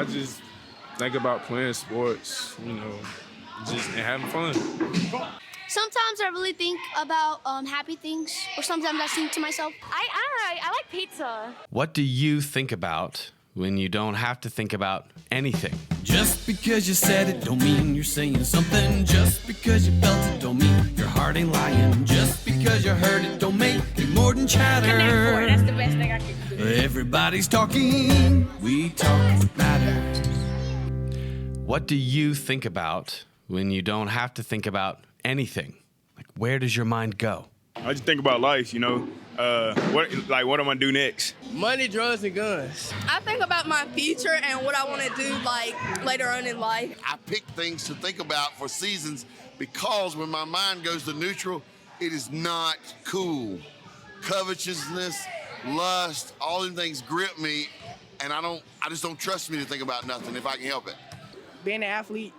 I just think about playing sports, just and having fun. Sometimes I really think about happy things, or sometimes I think to myself. I don't know. I like pizza. What do you think about when you don't have to think about anything? Just because you said it don't mean you're saying something. Just because you felt it don't mean your heart ain't lying. Just because you heard it don't make it more than chatter. That's the best thing I could do. Everybody's talking, we talk what matters. What do you think about when you don't have to think about anything? Like, where does your mind go? I just think about life, what am I gonna do next? Money, drugs, and guns. I think about my future and what I want to do later on in life. I pick things to think about for seasons because when my mind goes to neutral, it is not cool. Covetousness, lust, all them things grip me, and I just don't trust me to think about nothing if I can help it. Being an athlete,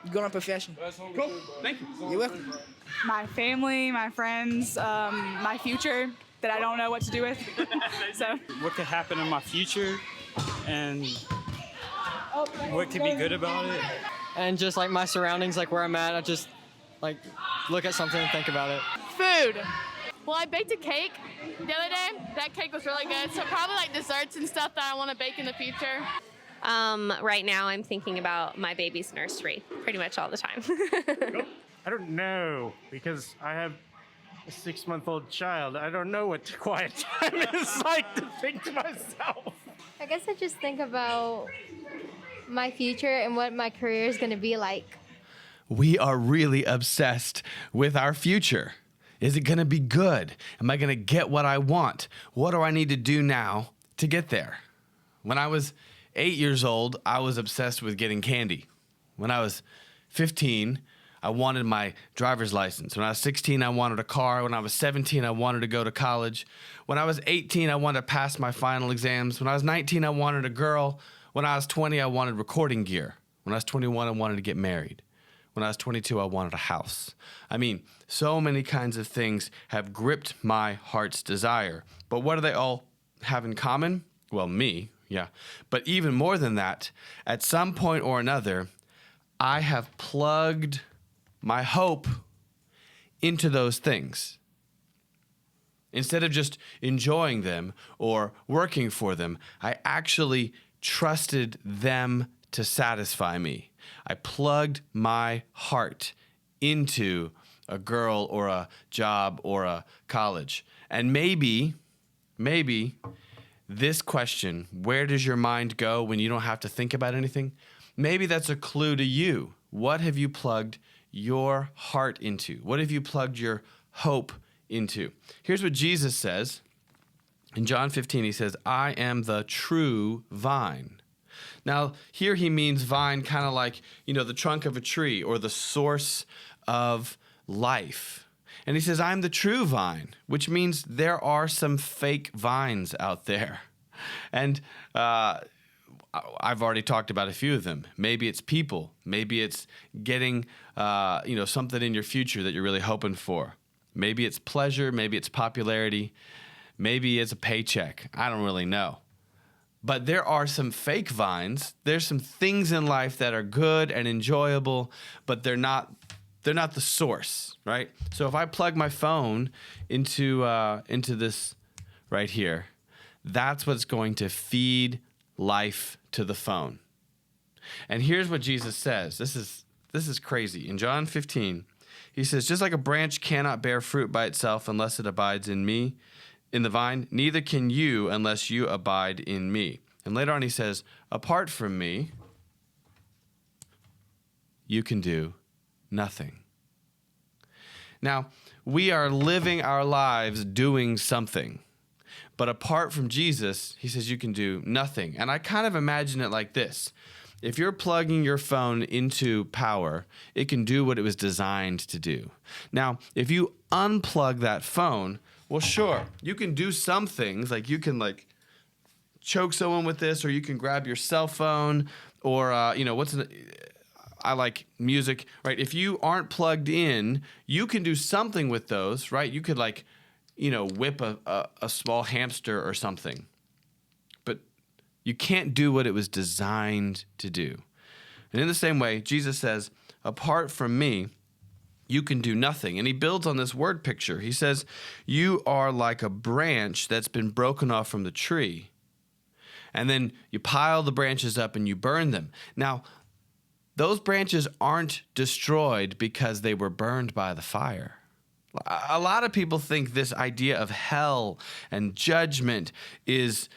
you go on a profession. Cool. Thank you. You're welcome. My family, my friends, my future that I don't know what to do with. So, what could happen in my future and what could be good about it. And just like my surroundings, like where I'm at, I just like look at something and think about it. Food. Well, I baked a cake the other day. That cake was really good. So probably like desserts and stuff that I want to bake in the future. Right now I'm thinking about my baby's nursery pretty much all the time. I don't know, because I have a 6-month-old child. I don't know what quiet time is like to think to myself. I guess I just think about my future and what my career is going to be like. We are really obsessed with our future. Is it going to be good? Am I going to get what I want? What do I need to do now to get there? When I was 8 years old, I was obsessed with getting candy. When I was 15, I wanted my driver's license. When I was 16, I wanted a car. When I was 17, I wanted to go to college. When I was 18, I wanted to pass my final exams. When I was 19, I wanted a girl. When I was 20, I wanted recording gear. When I was 21, I wanted to get married. When I was 22, I wanted a house. I mean, so many kinds of things have gripped my heart's desire. But what do they all have in common? Well, me, yeah. But even more than that, at some point or another, I have plugged my hope into those things. Instead of just enjoying them or working for them, I actually trusted them to satisfy me. I plugged my heart into a girl or a job or a college. And maybe this question, where does your mind go when you don't have to think about anything? Maybe that's a clue to you. What have you plugged your heart into? What have you plugged your hope into? Here's what Jesus says. In John 15, he says, I am the true vine. Now, here he means vine kind of like, the trunk of a tree or the source of life. And he says, I'm the true vine, which means there are some fake vines out there. And I've already talked about a few of them. Maybe it's people. Maybe it's getting, something in your future that you're really hoping for. Maybe it's pleasure. Maybe it's popularity. Maybe it's a paycheck. I don't really know. But there are some fake vines. There's some things in life that are good and enjoyable, but they're not the source, right? So if I plug my phone into this right here, that's what's going to feed life to the phone. And here's what Jesus says. This is crazy. In John 15, he says, just like a branch cannot bear fruit by itself unless it abides in me, in the vine, neither can you unless you abide in me. And later on he says, apart from me, you can do nothing. Now, we are living our lives doing something. But apart from Jesus, he says you can do nothing. And I kind of imagine it like this. If you're plugging your phone into power, it can do what it was designed to do. Now, if you unplug that phone, well, sure, you can do some things. Like you can choke someone with this, or you can grab your cell phone, or, I like music, right? If you aren't plugged in, you can do something with those, right? You could whip a small hamster or something. But You can't do what it was designed to do. And in the same way, Jesus says, apart from me, you can do nothing. And he builds on this word picture. He says, you are like a branch that's been broken off from the tree. And then you pile the branches up and you burn them. Now, those branches aren't destroyed because they were burned by the fire. A lot of people think this idea of hell and judgment is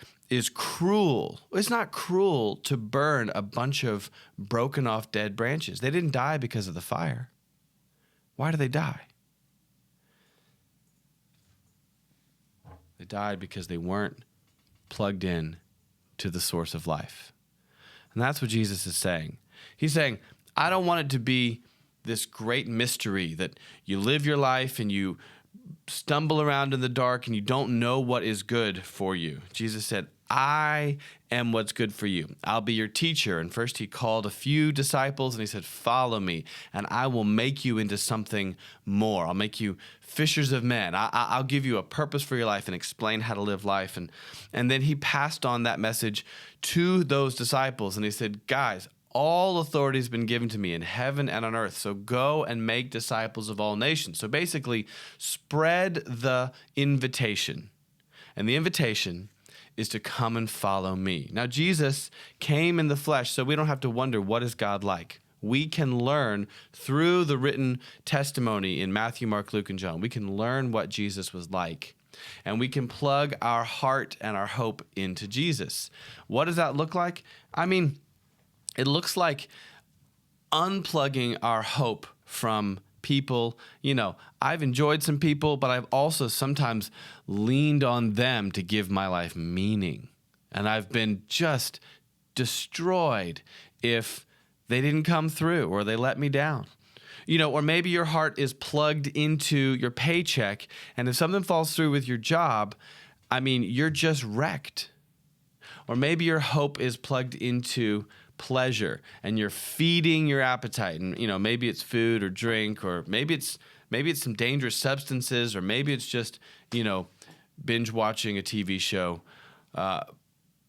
cruel. It's not cruel to burn a bunch of broken off dead branches. They didn't die because of the fire. Why did they die? They died because they weren't plugged in to the source of life. And that's what Jesus is saying. He's saying, I don't want it to be this great mystery that you live your life and you stumble around in the dark and you don't know what is good for you. Jesus said, I am what's good for you. I'll be your teacher. And first he called a few disciples and he said, follow me and I will make you into something more. I'll make you fishers of men. I'll give you a purpose for your life and explain how to live life. And then he passed on that message to those disciples and he said, guys, all authority has been given to me in heaven and on earth. So go and make disciples of all nations. So basically, spread the invitation. And the invitation is to come and follow me. Now, Jesus came in the flesh, so we don't have to wonder, what is God like? We can learn through the written testimony in Matthew, Mark, Luke, and John. We can learn what Jesus was like. And we can plug our heart and our hope into Jesus. What does that look like? I mean, it looks like unplugging our hope from people. You know, I've enjoyed some people, but I've also sometimes leaned on them to give my life meaning. And I've been just destroyed if they didn't come through or they let me down. You know, or maybe your heart is plugged into your paycheck, and if something falls through with your job, I mean, you're just wrecked. Or maybe your hope is plugged into pleasure and you're feeding your appetite, and you know, maybe it's food or drink, or maybe it's some dangerous substances, or maybe it's just, you know, binge watching a TV show.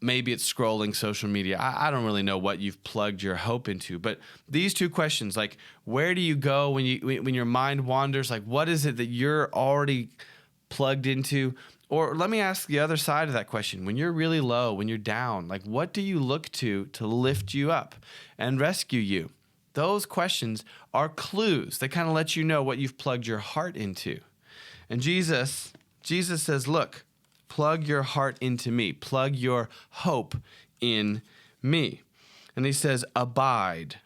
Maybe it's scrolling social media. I don't really know what you've plugged your hope into, but these two questions, like, where do you go when your mind wanders? Like, what is it that you're already plugged into? Or let me ask the other side of that question. When you're really low, when you're down, like, what do you look to lift you up and rescue you? Those questions are clues. They kind of let you know what you've plugged your heart into. And Jesus says, look, plug your heart into me. Plug your hope in me. And he says, abide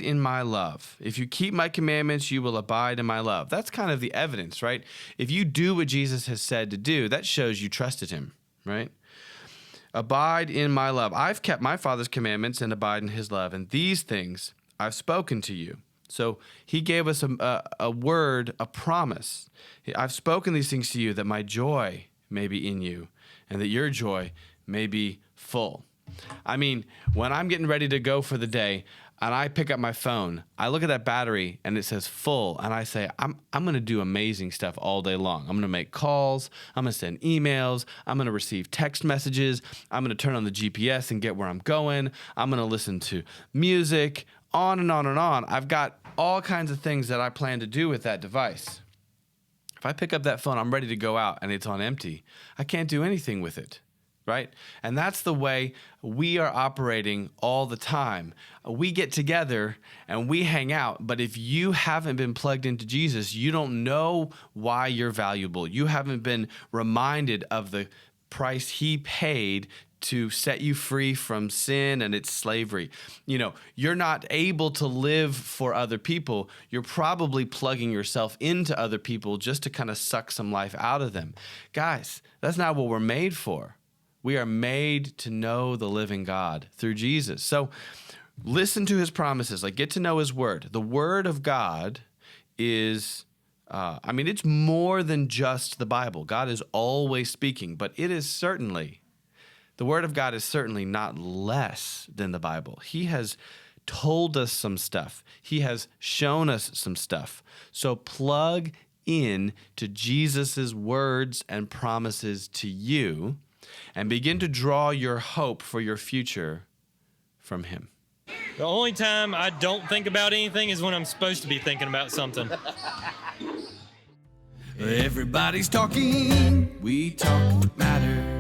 in my love. If you keep my commandments, you will abide in my love. That's kind of the evidence, right? If you do what Jesus has said to do, that shows you trusted him, right? Abide in my love. I've kept my Father's commandments and abide in his love. And these things I've spoken to you. So he gave us a word, a promise. I've spoken these things to you that my joy may be in you and that your joy may be full. I mean, when I'm getting ready to go for the day and I pick up my phone, I look at that battery and it says full, and I say, I'm going to do amazing stuff all day long. I'm going to make calls. I'm going to send emails. I'm going to receive text messages. I'm going to turn on the GPS and get where I'm going. I'm going to listen to music, on and on and on. I've got all kinds of things that I plan to do with that device. If I pick up that phone, I'm ready to go out and it's on empty. I can't do anything with it. Right? And that's the way we are operating all the time. We get together and we hang out, but if you haven't been plugged into Jesus, you don't know why you're valuable. You haven't been reminded of the price he paid to set you free from sin and its slavery. You know, you're not able to live for other people. You're probably plugging yourself into other people just to kind of suck some life out of them. Guys, that's not what we're made for. We are made to know the living God through Jesus. So listen to his promises, like get to know his word. The word of God is, it's more than just the Bible. God is always speaking, but the word of God is certainly not less than the Bible. He has told us some stuff. He has shown us some stuff. So plug in to Jesus's words and promises to you, and begin to draw your hope for your future from Him. The only time I don't think about anything is when I'm supposed to be thinking about something. Everybody's talking, we talk what matters.